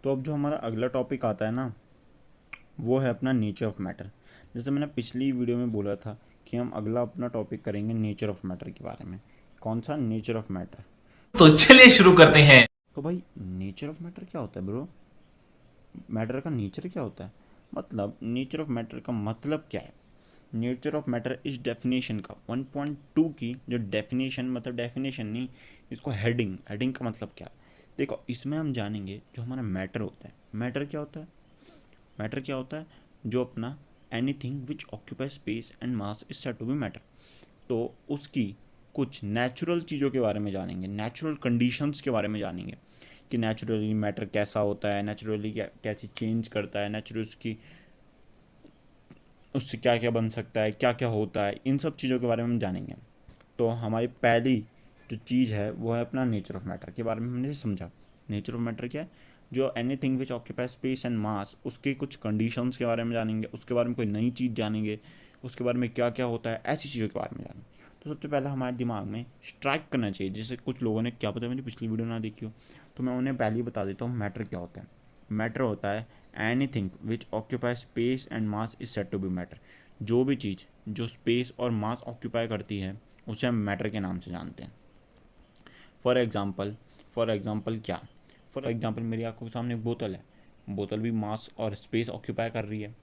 तो अब जो हमारा अगला टॉपिक आता है ना, वो है अपना नेचर ऑफ मैटर। जैसे मैंने पिछली वीडियो में बोला था कि हम अगला अपना टॉपिक करेंगे नेचर ऑफ मैटर के बारे में। कौन सा? Nature of matter. तो चलिए शुरू करते हैं। तो भाई नेचर ऑफ मैटर क्या होता है ब्रो? मैटर का नेचर क्या होता है? मतलब नेचर ऑफ मैटर का मतलब क्या है? नेचर ऑफ मैटर इस डेफिनेशन का 1.2 की जो डेफिनेशन, मतलब डेफिनेशन नहीं, इसको हेडिंग का मतलब क्या है? देखो, इसमें हम जानेंगे जो हमारा मैटर होता है। मैटर क्या होता है? मैटर क्या होता है? जो अपना anything which occupy space and mass is said to be matter. तो उसकी कुछ नेचुरल चीज़ों के बारे में जानेंगे, नेचुरल कंडीशंस के बारे में जानेंगे कि नेचुरली मैटर कैसा होता है, नेचुरली कैसी चेंज करता है, नेचुरल उससे क्या क्या बन सकता है, क्या क्या होता है, इन सब चीज़ों के बारे में हम जानेंगे। तो हमारी पहली जो चीज़ है वो है अपना नेचर ऑफ मैटर के बारे में हमने समझा। नेचर ऑफ मैटर क्या है? जो anything which occupy space and मास, उसके कुछ कंडीशंस के बारे में जानेंगे, उसके बारे में कोई नई चीज़ जानेंगे, उसके बारे में क्या क्या होता है, ऐसी चीज़ों के बारे में जानेंगे। तो सबसे पहले हमारे दिमाग में स्ट्राइक करना चाहिए, जैसे कुछ लोगों ने, क्या पता मैंने पिछली वीडियो ना देखी हो, तो मैं उन्हें पहले ही बता देता हूँ मैटर क्या होता है। मैटर होता है anything which occupy space and mass is said to be matter. जो भी चीज़ जो स्पेस और मास ऑक्यूपाई करती है उसे हम मैटर के नाम से जानते हैं। फॉर एग्ज़ाम्पल क्या? फॉर एग्ज़ाम्पल मेरी आंखों के सामने एक बोतल है, बोतल भी मास और स्पेस ऑक्यूपाई कर रही है।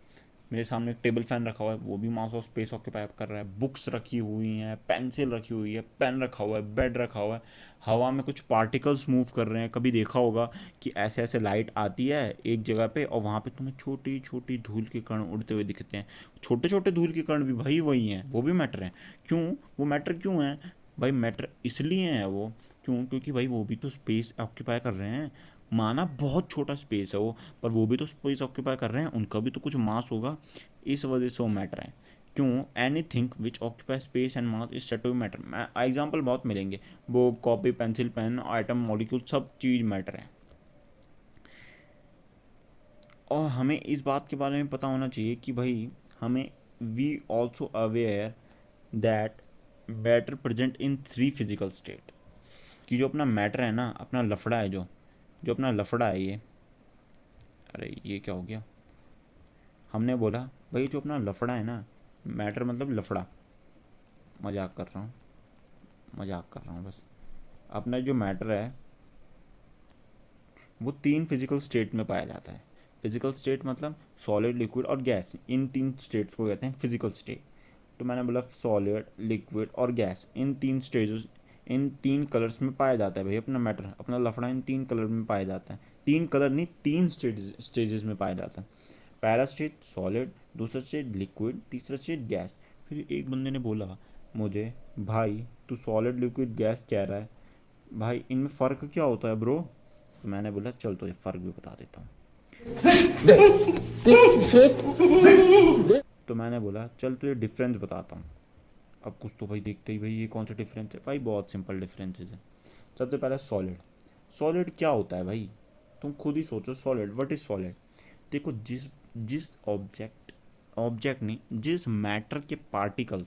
मेरे सामने एक टेबल फैन रखा हुआ है, वो भी मास और स्पेस ऑक्यूपाई कर रहा है। बुक्स रखी हुई हैं, पेंसिल रखी हुई है, पेन रखा हुआ है, बेड रखा हुआ है। हवा में कुछ पार्टिकल्स मूव कर रहे हैं। कभी देखा होगा कि ऐसे ऐसे लाइट आती है एक जगह पे और वहाँ पे तुम्हें छोटी छोटी धूल के कण उड़ते हुए दिखते हैं। छोटे छोटे धूल के कण भी भाई वही हैं, वो भी मैटर हैं। क्यों? वो मैटर क्यों है भाई? मैटर इसलिए है वो, क्यों? क्योंकि भाई वो भी तो स्पेस ऑक्यूपाई कर रहे हैं। माना बहुत छोटा स्पेस है वो, पर वो भी तो स्पेस ऑक्यूपाई कर रहे हैं, उनका भी तो कुछ मास होगा। इस वजह से वो मैटर है। क्यों? Anything which occupy space and mass is said to be matter. Example बहुत मिलेंगे, वो copy, pencil, pen, item, molecule, सब चीज़ मैटर है। और हमें इस बात के बारे में पता होना चाहिए कि भाई हमें, we also aware that matter present in 3 physical state. कि जो अपना मैटर है ना, अपना लफड़ा है, जो जो अपना लफड़ा है ये, अरे ये क्या हो गया? हमने बोला भाई जो अपना लफड़ा है ना, मैटर मतलब लफड़ा, मजाक कर रहा हूँ, मजाक कर रहा हूँ बस। अपना जो मैटर है वो 3 फिजिकल स्टेट में पाया जाता है। फिजिकल स्टेट मतलब सॉलिड, लिक्विड और गैस, इन 3 स्टेट्स को कहते हैं फिजिकल स्टेट। तो मैंने बोला सॉलिड, लिक्विड और गैस, इन 3 स्टेजेस, इन 3 कलर्स में पाया जाता है भाई अपना मैटर, अपना लफड़ा इन 3 कलर में पाया जाता है। 3 कलर नहीं, 3 स्टेजेस में पाया जाता है। पहला स्टेज सॉलिड, दूसरा स्टेज लिक्विड, तीसरा स्टेज गैस। फिर एक बंदे ने बोला मुझे, भाई तू सॉलिड, लिक्विड, गैस कह रहा है, भाई इनमें फ़र्क क्या होता है ब्रो? तो मैंने बोला चल तुझे फ़र्क भी बता देता हूँ। तो मैंने बोला चल तुझे डिफरेंस बताता हूँ। अब कुछ तो भाई देखते ही, भाई ये कौन सा डिफरेंस है? भाई बहुत सिंपल डिफरेंसेस है। सबसे पहले सॉलिड। सॉलिड क्या होता है भाई? तुम खुद ही सोचो, सॉलिड, व्हाट इज सॉलिड? देखो, जिस जिस ऑब्जेक्ट नहीं, जिस मैटर के पार्टिकल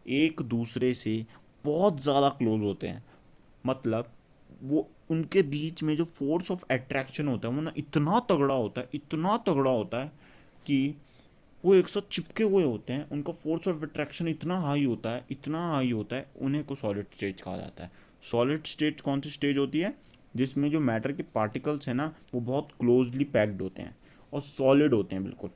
एक दूसरे से बहुत ज़्यादा क्लोज होते हैं, मतलब वो उनके बीच में जो फोर्स ऑफ अट्रैक्शन होता है वो ना इतना तगड़ा होता है, इतना तगड़ा होता है कि वो एक साथ चिपके हुए होते हैं। उनका फोर्स ऑफ अट्रैक्शन इतना हाई होता है, इतना हाई होता है, उन्हें को सॉलिड स्टेट कहा जाता है। सॉलिड स्टेट कौन सी स्टेज होती है? जिसमें जो मैटर के पार्टिकल्स हैं ना वो बहुत क्लोजली पैक्ड होते हैं और सॉलिड होते हैं बिल्कुल।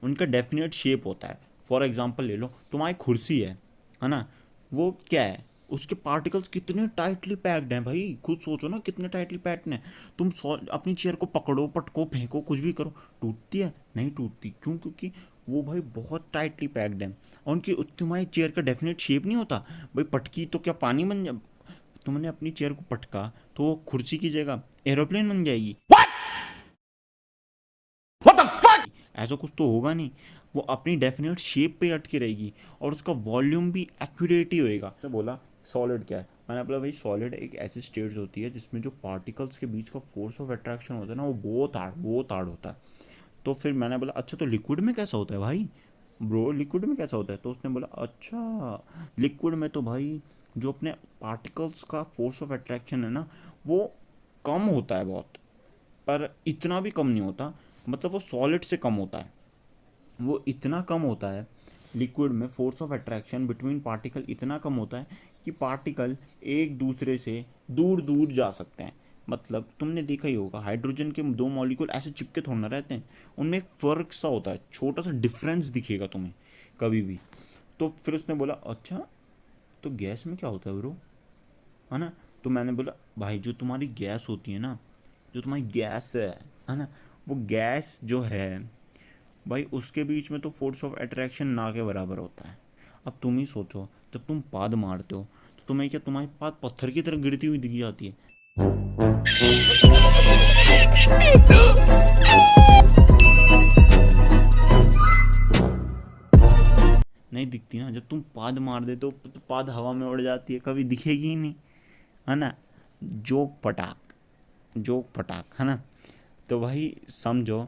उनका डेफिनेट शेप होता है। फॉर एग्जांपल ले लो, तुम्हारी कुर्सी है ना, वो क्या है? उसके पार्टिकल्स कितने टाइटली पैक्ड हैं भाई, खुद सोचो ना कितने टाइटली पैक्ड हैं। तुम अपनी चेयर को पकड़ो, पटको, फेंको, कुछ भी करो, टूटती है? नहीं टूटती। क्यों? क्योंकि वो भाई बहुत टाइटली पैक्ड है। और उनकी, तुम्हारी चेयर का डेफिनेट शेप नहीं होता भाई। पटकी तो क्या पानी बन जा, तुमने अपनी चेयर को पटका तो वो कुर्सी की जगह एरोप्लेन बन जाएगी? ऐसा कुछ तो होगा नहीं। वो अपनी डेफिनेट शेप पे अटकी रहेगी और उसका वॉल्यूम भी एक्यूरेट ही होएगा। तो बोला सॉलिड क्या है? मैंने बोला भाई सॉलिड एक ऐसी स्टेट होती है जिसमें जो पार्टिकल्स के बीच का फोर्स ऑफ अट्रैक्शन होता है ना वो बहुत हार्ड होता है। तो फिर मैंने बोला अच्छा तो लिक्विड में कैसा होता है भाई? ब्रो लिक्विड में कैसा होता है? तो उसने बोला अच्छा लिक्विड में तो भाई जो अपने पार्टिकल्स का फोर्स ऑफ अट्रैक्शन है ना वो कम होता है बहुत, पर इतना भी कम नहीं होता, मतलब वो सॉलिड से कम होता है। वो इतना कम होता है लिक्विड में, force of attraction between particle इतना कम होता है कि पार्टिकल एक दूसरे से दूर दूर जा सकते हैं। मतलब तुमने देखा ही होगा, हाइड्रोजन के दो मॉलिक्यूल ऐसे चिपके थोड़ा ना रहते हैं, उनमें एक फ़र्क सा होता है, छोटा सा डिफरेंस दिखेगा तुम्हें कभी भी। तो फिर उसने बोला अच्छा, तो गैस में क्या होता है ब्रो, है ना। तो मैंने बोला भाई जो तुम्हारी गैस होती है ना, जो तुम्हारी गैस है ना, वो गैस जो है भाई उसके बीच में तो फोर्स ऑफ अट्रैक्शन ना के बराबर होता है। अब तुम ही सोचो, जब तुम पाद मारते हो तो तुम्हें क्या तुम्हारी पाद पत्थर की तरह गिरती हुई दिख जाती है? नहीं दिखती ना। जब तुम पाद मार देते हो तो पाद हवा में उड़ जाती है, कभी दिखेगी ही नहीं, है ना। जोक पटाक, जोक पटाक, है ना। तो भाई समझो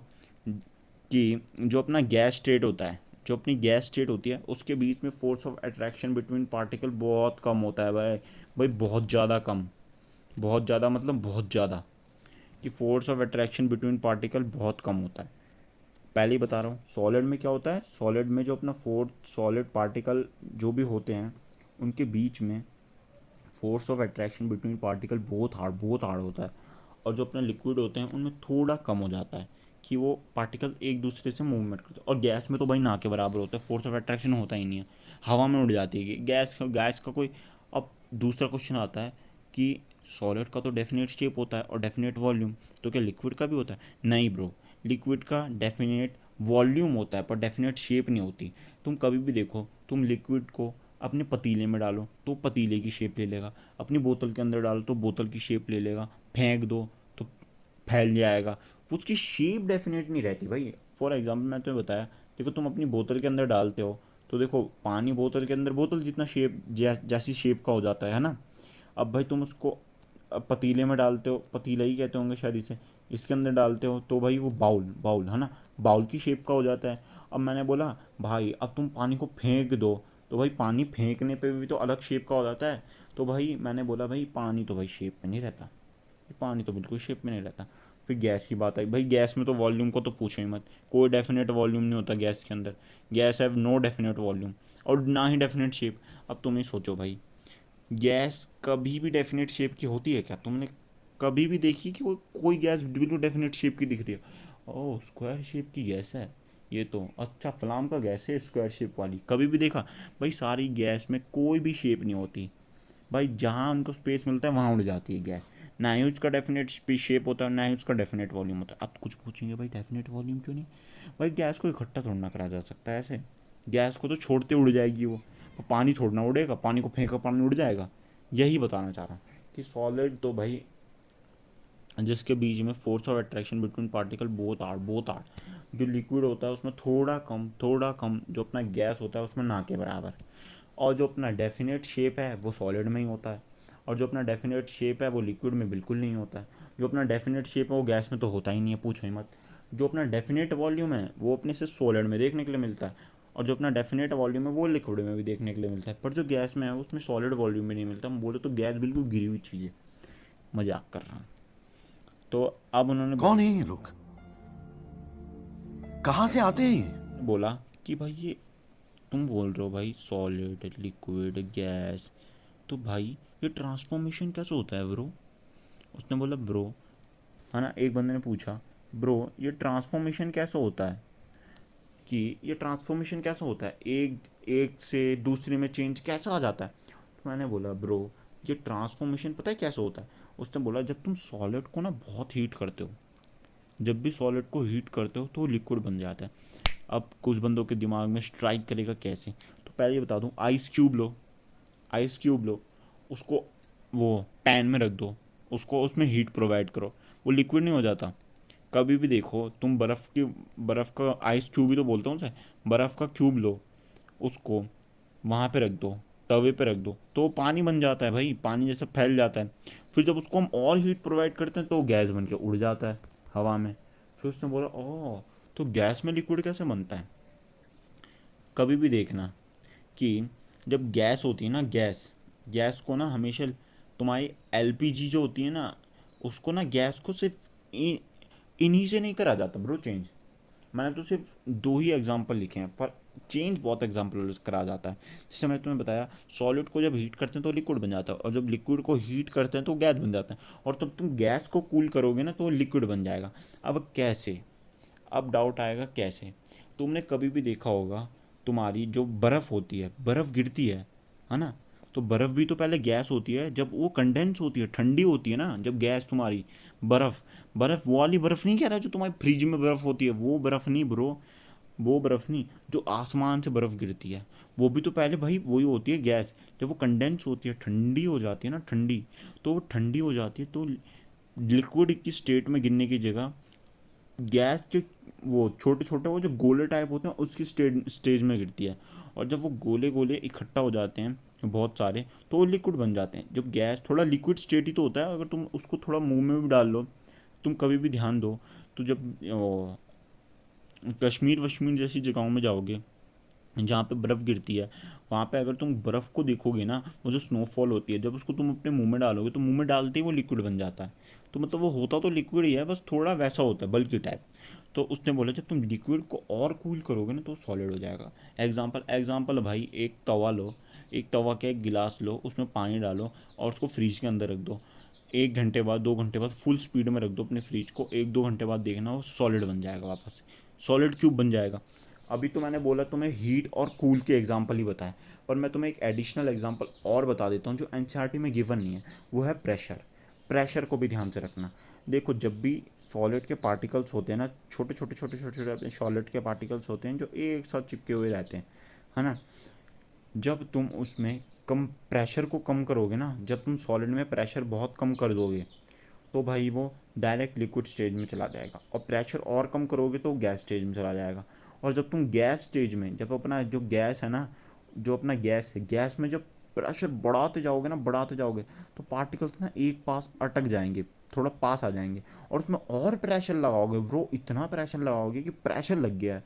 कि जो अपना गैस स्टेट होता है, जो अपनी गैस स्टेट होती है, उसके बीच में force of attraction between particle बहुत कम होता है भाई। भाई बहुत ज़्यादा कम, बहुत ज़्यादा मतलब बहुत ज़्यादा, कि force of attraction between particle बहुत कम होता है। पहले ही बता रहा हूँ, सॉलिड में क्या होता है, सॉलिड में जो अपना फोर्थ सॉलिड पार्टिकल जो भी होते हैं उनके बीच में force of attraction between particle बहुत हार्ड होता है। और जो अपने लिक्विड होते हैं उनमें थोड़ा कम हो जाता है कि वो पार्टिकल एक दूसरे से मूवमेंट करते हैं। और गैस में तो भाई ना के बराबर होता है, फोर्स ऑफ अट्रैक्शन होता ही नहीं है, हवा में उड़ जाती है गैस का कोई। अब दूसरा क्वेश्चन आता है कि सॉलिड का तो डेफिनेट शेप होता है और डेफिनेट वॉल्यूम, तो क्या लिक्विड का भी होता है? नहीं ब्रो, लिक्विड का डेफिनेट वॉल्यूम होता है पर डेफिनेट शेप नहीं होती। तुम कभी भी देखो, तुम लिक्विड को अपने पतीले में डालो तो पतीले की शेप ले लेगा, अपनी बोतल के अंदर डालो तो बोतल की शेप ले लेगा, फेंक दो तो फैल जाएगा, उसकी शेप डेफिनेट नहीं रहती भाई। फॉर एग्जांपल मैं तुम्हें बताया, देखो तुम अपनी बोतल के अंदर डालते हो तो देखो पानी बोतल के अंदर बोतल जितना शेप जैसी शेप का हो जाता है ना। अब भाई तुम उसको पतीले में डालते हो, पतीला ही कहते होंगे शायद इसे, इसके अंदर डालते हो तो भाई वो बाउल बाउल है ना, बाउल की शेप का हो जाता है। अब मैंने बोला भाई अब तुम पानी को फेंक दो तो भाई पानी फेंकने पे भी तो अलग शेप का हो जाता है। तो भाई मैंने बोला भाई पानी तो भाई शेप में नहीं रहता, पानी तो बिल्कुल शेप में नहीं रहता। फिर गैस की बात आई भाई, गैस में तो वॉल्यूम को तो पूछो ही मत, कोई डेफिनेट वॉल्यूम नहीं होता गैस के अंदर। Gas have no definite volume और ना ही डेफिनेट शेप। अब तुम ही सोचो भाई, गैस कभी भी डेफिनेट शेप की होती है क्या? तुमने कभी भी देखी कि कोई गैस बिल्कुल डेफिनेट शेप की दिख रही है? ओह स्क्वायर शेप की गैस है ये तो, अच्छा फलाम का गैस है स्क्वायर शेप वाली, कभी भी देखा? भाई सारी गैस में कोई भी शेप नहीं होती भाई, जहाँ उनको स्पेस मिलता है वहाँ उड़ जाती है गैस। ना ही उसका डेफिनेट शेप होता है, ना ही उसका डेफिनेट वॉल्यूम होता है। अब कुछ पूछेंगे भाई डेफिनेट वॉल्यूम क्यों नहीं? भाई गैस को इकट्ठा थोड़ा ना करा जा सकता है ऐसे, गैस को तो छोड़ते उड़ जाएगी वो, पानी छोड़ना उड़ेगा, पानी को फेंका पानी उड़ जाएगा। यही बताना चाह रहा हूँ कि सॉलिड तो भाई जिसके बीच में force of attraction between particle बहुत हार्ड, जो लिक्विड होता है उसमें थोड़ा कम, जो अपना गैस होता है उसमें ना के बराबर। और जो अपना डेफिनेट शेप है वो सॉलिड में ही होता है, और जो अपना डेफिनेट शेप है वो लिक्विड में बिल्कुल नहीं होता है। जो अपना डेफिनेट शेप है वो गैस में तो होता ही नहीं है, पूछो ही मत। जो अपना डेफिनेट वॉल्यूम है वो अपने से सॉलिड में देखने के लिए मिलता है, और जो अपना डेफिनेट वॉल्यूम है वो लिक्विड में भी देखने के लिए मिलता है, पर जो गैस में है उसमें सॉलिड वॉल्यूम में नहीं मिलता। हम बोले तो गैस बिल्कुल गिरी हुई चीज़ है, मजाक कर रहा हूँ। तो अब उन्होंने कौन है ये लोग? कहां से आते हैं ये? बोला कि भाई ये तुम बोल रहे हो भाई सॉलिड लिक्विड गैस, तो भाई ये ट्रांसफॉर्मेशन कैसे होता है ब्रो? उसने बोला ब्रो, है ना, एक बंदे ने पूछा ब्रो ये ट्रांसफॉर्मेशन कैसे होता है, कि ये ट्रांसफॉर्मेशन कैसे होता है, एक एक से दूसरे में चेंज कैसे आ जाता है? तो मैंने बोला ब्रो ये ट्रांसफॉर्मेशन पता है कैसे होता है? उसने बोला जब तुम सॉलिड को ना बहुत हीट करते हो, जब भी सॉलिड को हीट करते हो तो वो लिक्विड बन जाता है। अब कुछ बंदों के दिमाग में स्ट्राइक करेगा कैसे, तो पहले ये बता दूँ, आइस क्यूब लो, आइस क्यूब लो, उसको वो पैन में रख दो, उसको उसमें हीट प्रोवाइड करो, वो लिक्विड नहीं हो जाता? कभी भी देखो तुम बर्फ़ का आइस क्यूब ही तो बोलते हो उसे, बर्फ़ का क्यूब लो, उसको वहाँ पे रख दो, तवे पे रख दो, तो पानी बन जाता है भाई, पानी जैसे फैल जाता है। फिर जब उसको हम और हीट प्रोवाइड करते हैं तो गैस बन के उड़ जाता है हवा में। फिर उसने बोला ओह तो गैस में लिक्विड कैसे बनता है? कभी भी देखना कि जब गैस होती है ना, गैस गैस को ना हमेशा तुम्हारी एलपीजी जो होती है ना उसको ना गैस को सिर्फ इन्हीं से नहीं करा जाता ब्रो चेंज। मैंने तो सिर्फ 2 ही एग्जांपल लिखे हैं, पर चेंज बहुत एग्जांपल करा जाता है। जैसे मैंने तुम्हें बताया, सॉलिड को जब हीट करते हैं तो लिक्विड बन जाता है, और जब लिक्विड को हीट करते हैं तो गैस बन जाता है, और तब तुम गैस को कूल करोगे ना तो लिक्विड बन जाएगा। अब कैसे? अब डाउट आएगा कैसे। तुमने कभी भी देखा होगा, तुम्हारी जो बर्फ़ होती है, बर्फ़ गिरती है ना, तो बर्फ़ भी तो पहले गैस होती है, जब वो कंडेंस होती है, ठंडी होती है ना, जब गैस तुम्हारी बर्फ़ बर्फ़ वो वाली बर्फ़ नहीं कह रहा जो तुम्हारी फ्रिज में बर्फ़ होती है, वो बर्फ़ नहीं ब्रो, वो बर्फ़ नहीं, जो आसमान से बर्फ़ गिरती है, वो भी तो पहले भाई वही होती है गैस। जब वो कंडेंस होती है, ठंडी हो जाती है ना, ठंडी, तो वो ठंडी हो जाती है तो लिक्विड की स्टेट में गिरने की जगह गैस के वो छोटे छोटे वो जो गोले टाइप होते हैं उसकी स्टेज में गिरती है, और जब वो गोले गोले इकट्ठा हो जाते हैं बहुत सारे, तो वो लिक्विड बन जाते हैं। जब गैस थोड़ा लिक्विड स्टेट ही तो होता है, अगर तुम उसको थोड़ा मुंह में भी डाल लो, तुम कभी भी ध्यान दो, तो जब कश्मीर वश्मीर जैसी जगहों में जाओगे जहाँ पे बर्फ़ गिरती है, वहाँ पे अगर तुम बर्फ़ को देखोगे ना, वो जो स्नोफॉल होती है, जब उसको तुम अपने मुंह में डालोगे तो मुंह में डालते ही वो लिक्विड बन जाता है। तो मतलब वो होता तो लिक्विड ही है, बस थोड़ा वैसा होता है बल्कि टाइप। तो उसने बोला जब तुम लिक्विड को और कूल करोगे ना तो सॉलिड हो जाएगा। एग्जाम्पल भाई, एक तवा लो, एक तवा के एक गिलास लो, उसमें पानी डालो और उसको फ्रीज के अंदर रख दो। 1 घंटे बाद 2 घंटे बाद फुल स्पीड में रख दो अपने फ्रिज को, 1-2 घंटे बाद देखना वो सॉलिड बन जाएगा, वापस से सॉलिड क्यूब बन जाएगा। अभी तो मैंने बोला तुम्हें हीट और कूल के एग्जाम्पल ही बताएं, पर मैं तुम्हें एक एडिशनल एग्जाम्पल और बता देता हूँ जो एनसीईआरटी में गिवन नहीं है, वो है प्रेशर। प्रेशर को भी ध्यान से रखना। देखो, जब भी सॉलिड के पार्टिकल्स होते हैं ना, छोटे छोटे छोटे छोटे छोटे अपने सॉलिड के पार्टिकल्स होते हैं जो एक साथ चिपके हुए रहते हैं, है ना, जब तुम उसमें कम प्रेशर को कम करोगे ना, जब तुम सॉलिड में प्रेशर बहुत कम कर दोगे तो भाई वो डायरेक्ट लिक्विड स्टेज में चला जाएगा, और प्रेशर और कम करोगे तो गैस स्टेज में चला जाएगा। और जब तुम गैस स्टेज में, जब अपना जो गैस है ना, जो अपना गैस है, गैस में जब प्रेशर बढ़ाते जाओगे ना, बढ़ाते जाओगे, तो पार्टिकल्स ना एक पास अटक जाएंगे, थोड़ा पास आ जाएंगे, और उसमें और प्रेशर लगाओगे ब्रो, इतना प्रेशर लगाओगे कि प्रेशर लग गया है,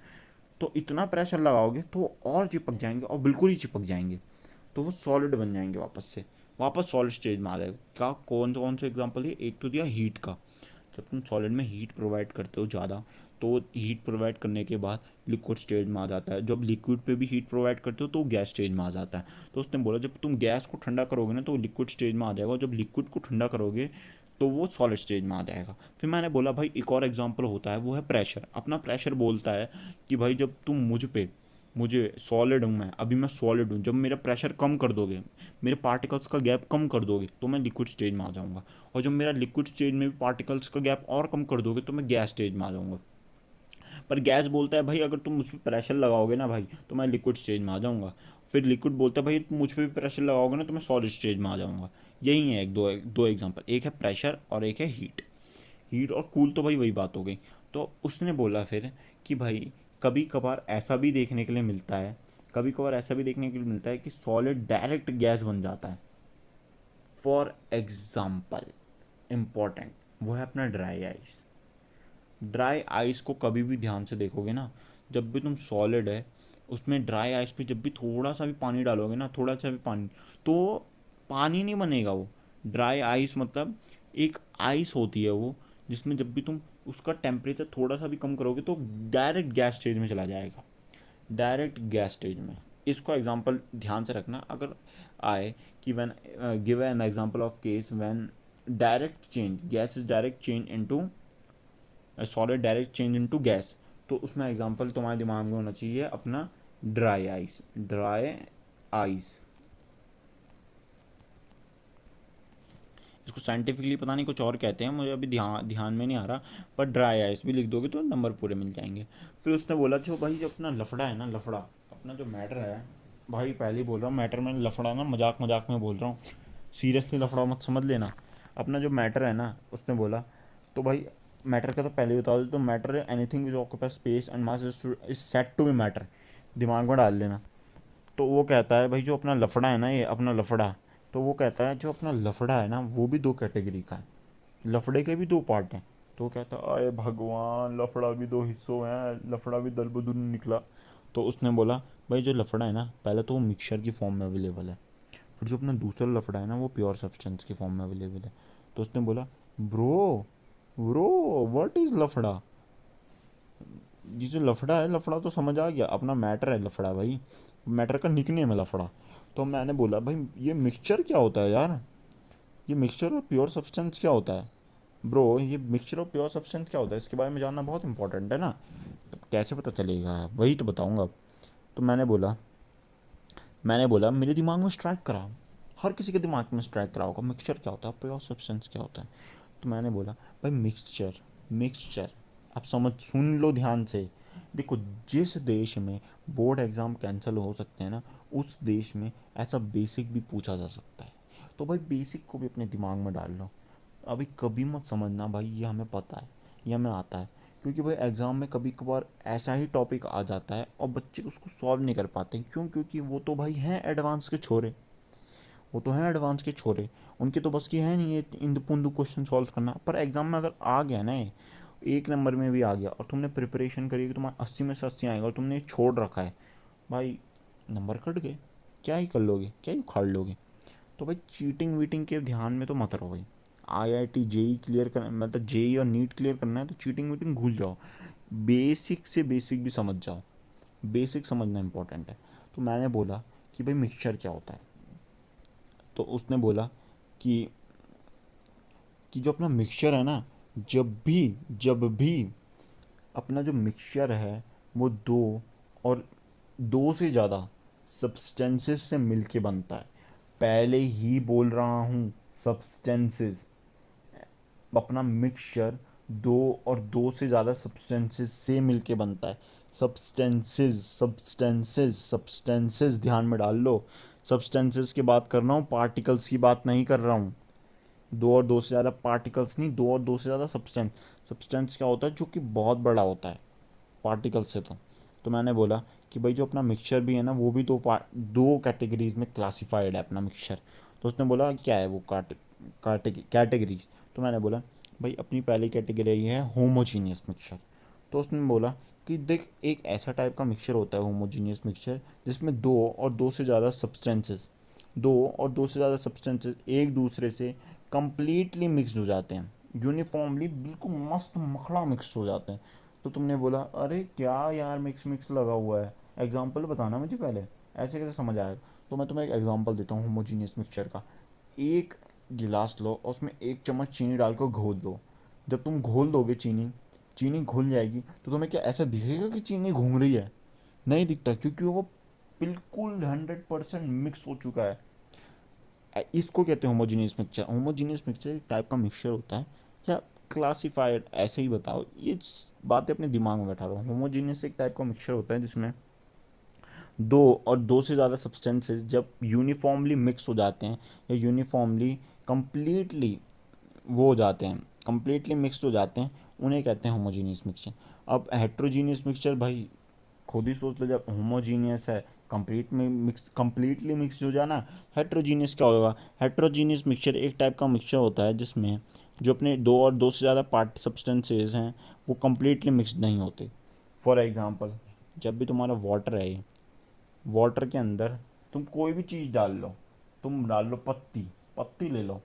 तो इतना प्रेशर लगाओगे तो और चिपक जाएंगे, और बिल्कुल ही चिपक जाएंगे, तो वो सॉलिड बन जाएंगे वापस से, वापस सॉलिड स्टेज में आ जाएगा। क्या कौन से एग्जांपल है? एक तो दिया हीट का, जब तुम सॉलिड में हीट प्रोवाइड करते हो ज़्यादा, तो हीट प्रोवाइड करने के बाद लिक्विड स्टेज में आ जाता है। जब लिक्विड पे भी हीट प्रोवाइड करते हो तो गैस स्टेज में आ जाता है। तो उसने बोला जब तुम गैस को ठंडा करोगे ना तो लिक्विड स्टेज में आ जाएगा, और जब लिक्विड को ठंडा करोगे तो वो सॉलिड स्टेज में आ जाएगा। फिर मैंने बोला भाई एक और एग्जांपल होता है, वो है प्रेशर। अपना प्रेशर बोलता है कि भाई जब तुम मुझे सॉलिड हूँ मैं, अभी मैं सॉलिड हूँ, जब मेरा प्रेशर कम कर दोगे, मेरे पार्टिकल्स का गैप कम कर दोगे तो मैं लिक्विड स्टेज में आ जाऊँगा, और जब मेरा लिक्विड स्टेज में भी पार्टिकल्स का गैप और कम कर दोगे तो मैं गैस स्टेज में आ जाऊँगा। पर गैस बोलता है भाई अगर तुम मुझ पर प्रेशर लगाओगे ना भाई तो मैं लिक्विड स्टेज में आ जाऊँगा। फिर लिक्विड बोलता है भाई तुम मुझ पर भी प्रेशर लगाओगे ना तो मैं सॉलिड स्टेज में आ जाऊँगा। यही है दो एग्जाम्पल, एक है प्रेशर और एक है हीट। हीट और कूल तो भाई वही बात हो गई। तो उसने बोला फिर कि भाई कभी कभार ऐसा भी देखने के लिए मिलता है, कभी कभार ऐसा भी देखने के लिए मिलता है कि सॉलिड डायरेक्ट गैस बन जाता है। फॉर एग्जाम्पल इम्पॉर्टेंट, वो है अपना ड्राई आइस। ड्राई आइस को कभी भी ध्यान से देखोगे ना, जब भी तुम सॉलिड है उसमें ड्राई आइस पे जब भी थोड़ा सा भी पानी डालोगे ना, थोड़ा सा भी पानी, तो पानी नहीं बनेगा वो। ड्राई आइस मतलब एक आइस होती है वो, जिसमें जब भी तुम उसका टेम्परेचर थोड़ा सा भी कम करोगे तो डायरेक्ट गैस स्टेज में चला जाएगा, डायरेक्ट गैस स्टेज में। इसको एग्जांपल ध्यान से रखना अगर आए कि when give an example of case when direct change gas is direct change into solid direct change into gas, तो उसमें एग्जांपल तुम्हारे दिमाग में होना चाहिए अपना ड्राई आइस। ड्राई आइस, इसको साइंटिफिकली पता नहीं कुछ और कहते हैं, मुझे अभी ध्यान में नहीं आ रहा, पर ड्राई आइस भी लिख दोगे तो नंबर पूरे मिल जाएंगे। फिर उसने बोला जो भाई जो अपना लफड़ा है ना, लफड़ा अपना जो मैटर है, भाई पहले ही बोल रहा हूँ मैटर में, लफड़ा ना मजाक मजाक में बोल रहा हूँ, सीरियसली लफड़ा मत समझ लेना। अपना जो मैटर है ना, उसने बोला तो भाई मैटर का तो पहले ही बता दो, तो matter anything which occupy space and mass is set to be matter, दिमाग में डाल लेना। तो वो कहता है भाई जो अपना लफड़ा है ना, ये अपना लफड़ा, तो वो कहता है जो अपना लफड़ा है ना वो भी 2 कैटेगरी का है, लफड़े के भी 2 पार्ट हैं। तो वो कहता है अरे भगवान, लफड़ा भी 2 हिस्सों हैं, लफड़ा भी दल बदुल निकला। तो उसने बोला भाई जो लफड़ा है ना, पहले तो वो मिक्सचर की फॉर्म में अवेलेबल है, फिर जो अपना दूसरा लफड़ा है ना वो प्योर सब्सटेंस की फॉर्म में अवेलेबल है। तो उसने बोला ब्रो ब्रो व्हाट इज लफड़ा? ये जो लफड़ा है, लफड़ा तो समझ आ गया, अपना मैटर है लफड़ा भाई, मैटर का निकनेम है लफड़ा। तो मैंने बोला भाई ये मिक्सचर क्या होता है यार, ये मिक्सचर और प्योर सब्सटेंस क्या होता है? ब्रो ये मिक्सचर और प्योर सब्सटेंस क्या होता है, इसके बारे में जानना बहुत इंपॉर्टेंट है ना। तो कैसे पता चलेगा, वही तो बताऊंगा अब। तो मैंने बोला मेरे दिमाग में स्ट्राइक करा, हर किसी के दिमाग में स्ट्राइक करा होगा मिक्सचर क्या होता है, प्योर सब्सटेंस क्या होता है। तो मैंने बोला भाई मिक्सचर, मिक्सचर, आप सुन लो ध्यान से। देखो, जिस देश में बोर्ड एग्ज़ाम कैंसिल हो सकते हैं ना, उस देश में ऐसा बेसिक भी पूछा जा सकता है। तो भाई बेसिक को भी अपने दिमाग में डाल लो। अभी कभी मत समझना भाई ये हमें पता है, ये हमें आता है, क्योंकि भाई एग्ज़ाम में कभी कभार ऐसा ही टॉपिक आ जाता है और बच्चे उसको सॉल्व नहीं कर पाते। क्यों? क्योंकि वो तो भाई हैं एडवांस के छोरे, वो तो हैं एडवांस के छोरे, उनके तो बस की है नहीं ये इंदु पुंदु क्वेश्चन सॉल्व करना। पर एग्ज़ाम में अगर आ गया ना ये, एक नंबर में भी आ गया और तुमने प्रिपरेशन करी कि तुम्हारा 80 में से 80 आएगा और तुमने ये छोड़ रखा है, भाई नंबर कट गए, क्या ही कर लोगे, क्या ही उखाड़ लोगे। तो भाई चीटिंग वीटिंग के ध्यान में तो मत रहो भाई। आईआईटी जेई क्लियर कर, मतलब जेई और नीट क्लियर करना है तो चीटिंग वीटिंग भूल जाओ, बेसिक से बेसिक भी समझ जाओ, बेसिक समझना इंपॉर्टेंट है। तो मैंने बोला कि भाई मिक्सचर क्या होता है। तो उसने बोला कि जो अपना मिक्सचर है ना, जब भी अपना जो मिक्सचर है वो और दो से ज़्यादा सब्सटेंसेस से मिलके बनता है। पहले ही बोल रहा हूँ, सब्सटेंसेस, अपना मिक्सचर दो से ज़्यादा सब्सटेंसेस से मिलके बनता है। सब्सटेंसेस सब्सटेंसेस सब्सटेंसेस ध्यान में डाल लो, सब्सटेंसेस की बात कर रहा हूँ, पार्टिकल्स की बात नहीं कर रहा हूँ। दो और दो से ज़्यादा पार्टिकल्स नहीं, दो और दो से ज़्यादा सब्सटेंस। सब्सटेंस क्या होता है? जो कि बहुत बड़ा होता है पार्टिकल से। तो मैंने बोला कि भाई जो अपना मिक्सचर भी है ना, वो भी दो कैटेगरीज में क्लासिफाइड है अपना मिक्सचर। तो उसने बोला क्या है वो कैटेगरीज। तो मैंने बोला भाई अपनी पहली कैटेगरी है होमोजीनियस मिक्सचर। तो उसने बोला कि देख, एक ऐसा टाइप का मिक्सचर होता है होमोजीनियस मिक्सचर, जिसमें दो और दो से ज़्यादा सब्सटेंसेस एक दूसरे से कम्प्लीटली मिक्सड हो जाते हैं, यूनिफॉर्मली बिल्कुल मस्त मखड़ा मिक्स हो जाते हैं। तो तुमने बोला अरे क्या यार मिक्स मिक्स लगा हुआ है, एग्जाम्पल बताना मुझे पहले, ऐसे कैसे समझ आएगा। तो मैं तुम्हें एक एग्जाम्पल देता हूँ होमोजीनियस मिक्सचर का। एक गिलास लो और उसमें एक चम्मच चीनी डालकर घोल दो। जब तुम घोल दोगे चीनी, चीनी घुल जाएगी, तो तुम्हें क्या ऐसा दिखेगा कि चीनी घूम रही है? नहीं दिखता, क्योंकि वो बिल्कुल 100% मिक्स हो चुका है। इसको कहते हैं होमोजीनियस मिक्सचर। होमोजीनियस मिक्सचर एक टाइप का मिक्सचर होता है, या क्लासिफाइड ऐसे ही बताओ, ये बातें अपने दिमाग में बैठा रहा हूँ। होमोजीनियस एक टाइप का मिक्सचर होता है जिसमें दो और दो से ज़्यादा सब्सटेंसेस जब यूनिफॉर्मली मिक्स हो जाते हैं, या यूनिफॉर्मली कंप्लीटली वो हो जाते हैं, कंप्लीटली मिक्स हो जाते हैं, उन्हें कहते हैं होमोजीनियस मिक्सचर। अब हेट्रोजीनियस मिक्सचर भाई खुद ही सोच लो, जब होमोजीनियस है कंप्लीटली मिक्स हो जाना, हेट्रोजीनियस क्या होगा? हेट्रोजीनियस मिक्सचर एक टाइप का मिक्सचर होता है जिसमें जो अपने दो और दो से ज़्यादा पार्ट सब्सटेंसेस हैं वो कंप्लीटली मिक्सड नहीं होते। फॉर एग्जांपल, जब भी तुम्हारा वाटर है, वाटर के अंदर तुम कोई भी चीज़ डाल लो, तुम डाल लो पत्ती, पत्ती ले लो,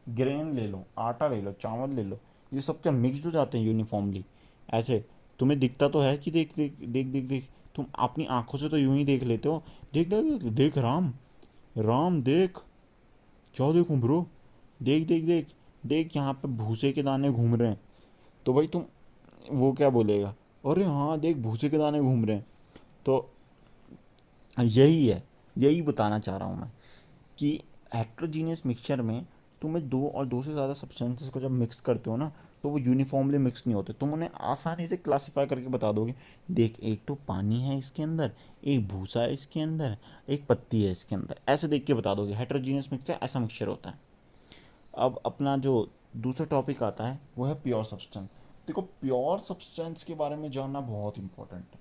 ग्रेन ले लो, आटा ले लो, चावल ले लो, ये सब क्या मिक्सड हो जाते हैं यूनिफॉर्मली? ऐसे तुम्हें दिखता तो है कि देख देख देख देख देख, तुम अपनी आंखों से तो यूं ही देख लेते हो। देख देख देख राम, राम देख, क्या देखूं ब्रो, देख देख देख देख, यहाँ पे भूसे के दाने घूम रहे हैं। तो भाई तुम, वो क्या बोलेगा, अरे हाँ देख भूसे के दाने घूम रहे हैं। तो यही है, यही बताना चाह रहा हूँ मैं कि हेट्रोजीनियस मिक्सचर में तुम्हें दो और दो से ज़्यादा सब्सटेंसेस को जब मिक्स करते हो ना, तो वो यूनिफॉर्मली मिक्स नहीं होते। तुम उन्हें आसानी से क्लासीफाई करके बता दोगे, देख एक तो पानी है इसके अंदर, एक भूसा है इसके अंदर, एक पत्ती है इसके अंदर, ऐसे देख के बता दोगे हेट्रोजीनियस मिक्सचर ऐसा मिक्सचर होता है। अब अपना जो दूसरा टॉपिक आता है वो है प्योर सब्सटेंस। देखो प्योर सब्सटेंस के बारे में जानना बहुत इंपॉर्टेंट है,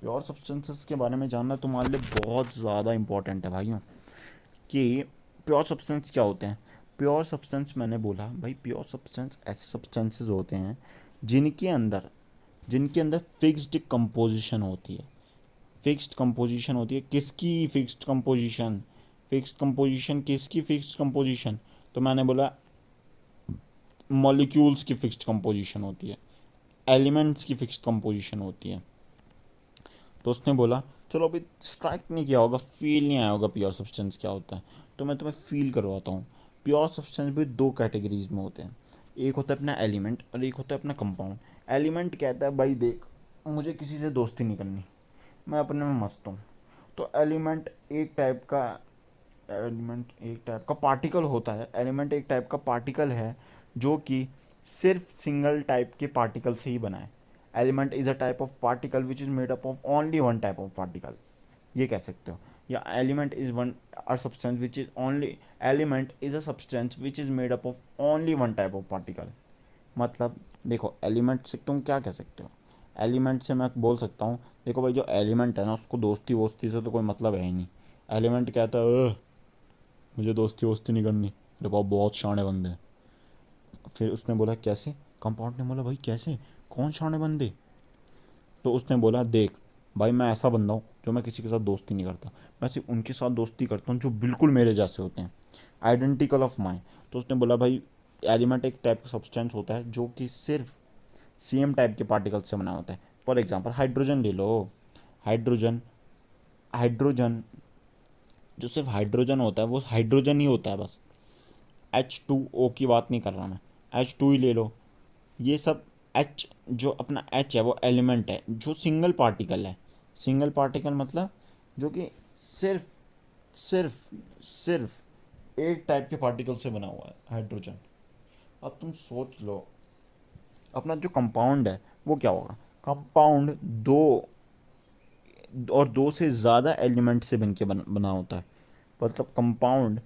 प्योर सब्सटेंसेस के बारे में जानना तुम्हारे लिए बहुत ज़्यादा इंपॉर्टेंट है भाइयों। कि प्योर सब्सटेंस क्या होते हैं? प्योर सब्सटेंस मैंने बोला भाई, प्योर सब्सटेंस ऐसे सब्सटेंसेस होते हैं जिनके अंदर फिक्स्ड कंपोजिशन होती है। फिक्स्ड कंपोजिशन होती है, किसकी फिक्स्ड कंपोजिशन? फिक्स्ड कंपोजिशन किसकी फिक्स्ड कंपोजिशन? तो मैंने बोला मॉलिक्यूल्स की फिक्स्ड कंपोजिशन होती है, एलिमेंट्स की फिक्स्ड कंपोजिशन होती है। तो उसने बोला चलो अभी स्ट्राइक नहीं किया होगा, फील नहीं आया होगा प्योर सब्सटेंस क्या होता है, तो मैं तुम्हें फील करवाता हूँ। प्योर सब्सटेंस भी दो कैटेगरीज में होते हैं, एक होता है अपना एलिमेंट और एक होता है अपना कंपाउंड। एलिमेंट कहता है भाई देख मुझे किसी से दोस्ती नहीं करनी, मैं अपने में मस्त हूँ। तो एलिमेंट एक टाइप का पार्टिकल होता है। एलिमेंट एक टाइप का पार्टिकल है जो कि सिर्फ सिंगल टाइप के पार्टिकल से ही बना है। Element is a type of particle which is made up of only one type of particle, ये कह सकते हो। या element is one a substance which is only, element is a substance which is made up of only one type of particle. मतलब देखो element से तुम क्या कह सकते हो, एलिमेंट से मैं बोल सकता हूँ देखो भाई जो एलिमेंट है ना उसको दोस्ती वोस्ती से तो कोई मतलब है ही नहीं। एलिमेंट कहता है मुझे दोस्ती वोस्ती नहीं करनी, मेरे पास बहुत शाने बंदे हैं। फिर उसने बोला कैसे, कंपाउंड ने बोला भाई कैसे, कौन शाने बंदे। तो उसने बोला देख भाई मैं ऐसा बंदा हूँ जो मैं किसी के साथ दोस्ती नहीं करता, मैं सिर्फ उनके साथ दोस्ती करता हूँ जो बिल्कुल मेरे जैसे होते हैं, आइडेंटिकल ऑफ माइंड। तो उसने बोला भाई एलिमेंट एक टाइप का सब्सटेंस होता है जो कि सिर्फ सेम टाइप के पार्टिकल से बना होता है। फॉर एग्जांपल हाइड्रोजन ले लो, हाइड्रोजन हाइड्रोजन जो सिर्फ हाइड्रोजन होता है वो हाइड्रोजन ही होता है बस, H2O की बात नहीं कर रहा मैं, H2 ही ले लो। ये सब H जो अपना H है वो एलिमेंट है जो सिंगल पार्टिकल है। सिंगल पार्टिकल मतलब जो कि सिर्फ सिर्फ सिर्फ एक टाइप के पार्टिकल से बना हुआ है, हाइड्रोजन। अब तुम सोच लो अपना जो कंपाउंड है वो क्या होगा। कंपाउंड दो और दो से ज़्यादा एलिमेंट से बना होता है। मतलब कंपाउंड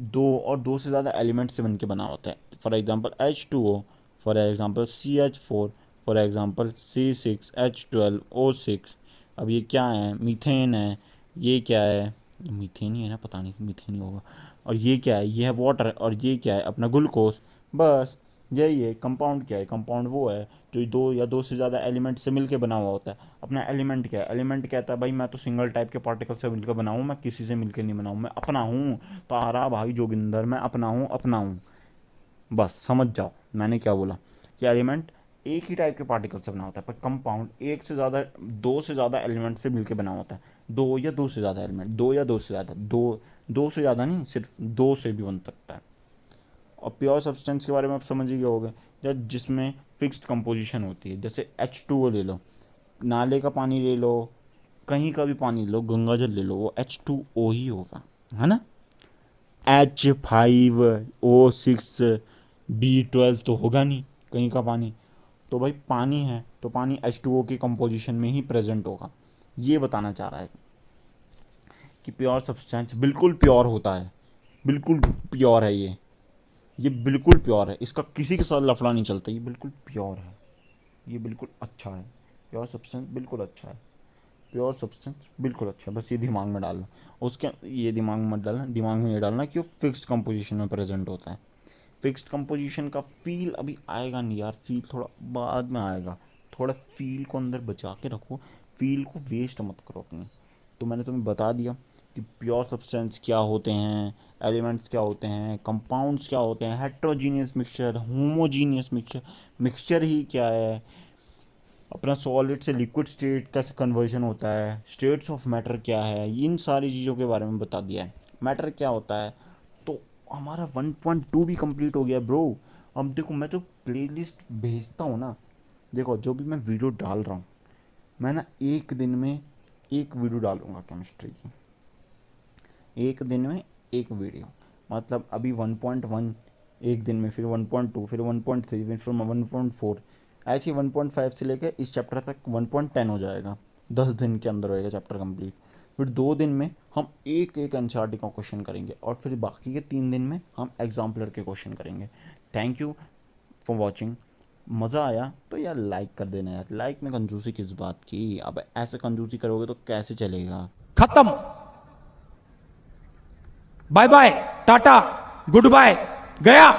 दो और दो से ज़्यादा एलिमेंट से बन के बना होता है। For example H2O, for example CH4, for example C6H12O6। अब ये क्या है, मीथेन है, ये क्या है, मीथेन ही है ना, पता नहीं मीथेन ही होगा। और ये क्या है, ये है वाटर, और ये क्या है अपना ग्लूकोज। बस यही है कंपाउंड। क्या है कंपाउंड, वो है जो दो या दो से ज़्यादा एलिमेंट से मिलके बना हुआ होता है। अपना एलिमेंट क्या है, एलिमेंट कहता है भाई मैं तो सिंगल टाइप के पार्टिकल से मिलकर बना हूँ, मैं किसी से मिलकर नहीं बनाऊँ, मैं अपना हूँ तारा भाई जोगिंदर, मैं अपना हूँ। बस समझ जाओ मैंने क्या बोला कि एलिमेंट एक ही टाइप के पार्टिकल से बना होता है, पर कंपाउंड एक से ज़्यादा, दो से ज़्यादा एलिमेंट से मिलकर बना होता है। दो या दो से ज़्यादा एलिमेंट, दो से ज़्यादा नहीं, सिर्फ दो से भी बन सकता है। और प्योर सब्सटेंस के बारे में आप समझ ही गए होंगे, जब जिसमें फिक्स्ड कंपोजिशन होती है। जैसे H2O ले लो, नाले का पानी ले लो, कहीं का भी पानी ले लो, गंगा जल ले लो, वो H2O ही होगा, है ना। H5O6B12 तो होगा नहीं कहीं का पानी। तो भाई पानी है तो पानी H2O की कंपोजिशन में ही प्रेजेंट होगा। ये बताना चाह रहा है कि प्योर सब्सटेंस बिल्कुल प्योर होता है, बिल्कुल प्योर है ये बिल्कुल प्योर है, इसका किसी के साथ लफड़ा नहीं चलता, ये बिल्कुल प्योर है, ये बिल्कुल अच्छा है। प्योर सब्सटेंस बिल्कुल अच्छा है, प्योर सब्सटेंस बिल्कुल अच्छा है। बस ये दिमाग में डालना, उसके ये दिमाग में मत डालना, दिमाग में ये डालना कि वो फिक्स्ड कंपोजिशन में प्रेजेंट होता है। फिक्स्ड कंपोजिशन का फील अभी आएगा नहीं यार, फील थोड़ा बाद में आएगा। थोड़ा फील को अंदर बचा के रखो, फील को वेस्ट मत करो अपनी। तो मैंने तुम्हें बता दिया कि प्योर सब्सटेंस क्या होते हैं, एलिमेंट्स क्या होते हैं, कंपाउंड्स क्या होते हैं, heterogeneous mixture, homogeneous mixture, mixture ही क्या है, अपना सॉलिड से लिक्विड स्टेट कैसे कन्वर्जन होता है, स्टेट्स ऑफ मैटर क्या है, इन सारी चीज़ों के बारे में बता दिया है। मैटर क्या होता है। तो हमारा 1.2 भी कंप्लीट हो गया ब्रो। अब देखो मैं तो प्लेलिस्ट भेजता हूँ ना, देखो जो भी मैं वीडियो डाल रहा हूँ, मैं ना एक दिन में एक वीडियो डालूँगा केमिस्ट्री की, एक दिन में एक वीडियो। मतलब अभी 1.1 एक दिन में, फिर 1.2, फिर 1.3, फिर 1.4, ऐसे ही 1.5 से लेकर इस चैप्टर तक 1.10 हो जाएगा। 10 दिन के अंदर होएगा चैप्टर कंप्लीट। फिर 2 दिन में हम एक NCERT का क्वेश्चन करेंगे, और फिर बाकी के 3 दिन में हम एग्जाम्पलर के क्वेश्चन करेंगे। Thank you for watching. मज़ा आया तो यार लाइक कर देना यार, लाइक में कंजूसी किस बात की, अब ऐसे कंजूसी करोगे तो कैसे चलेगा। खत्म, bye bye, tata, good bye, गया।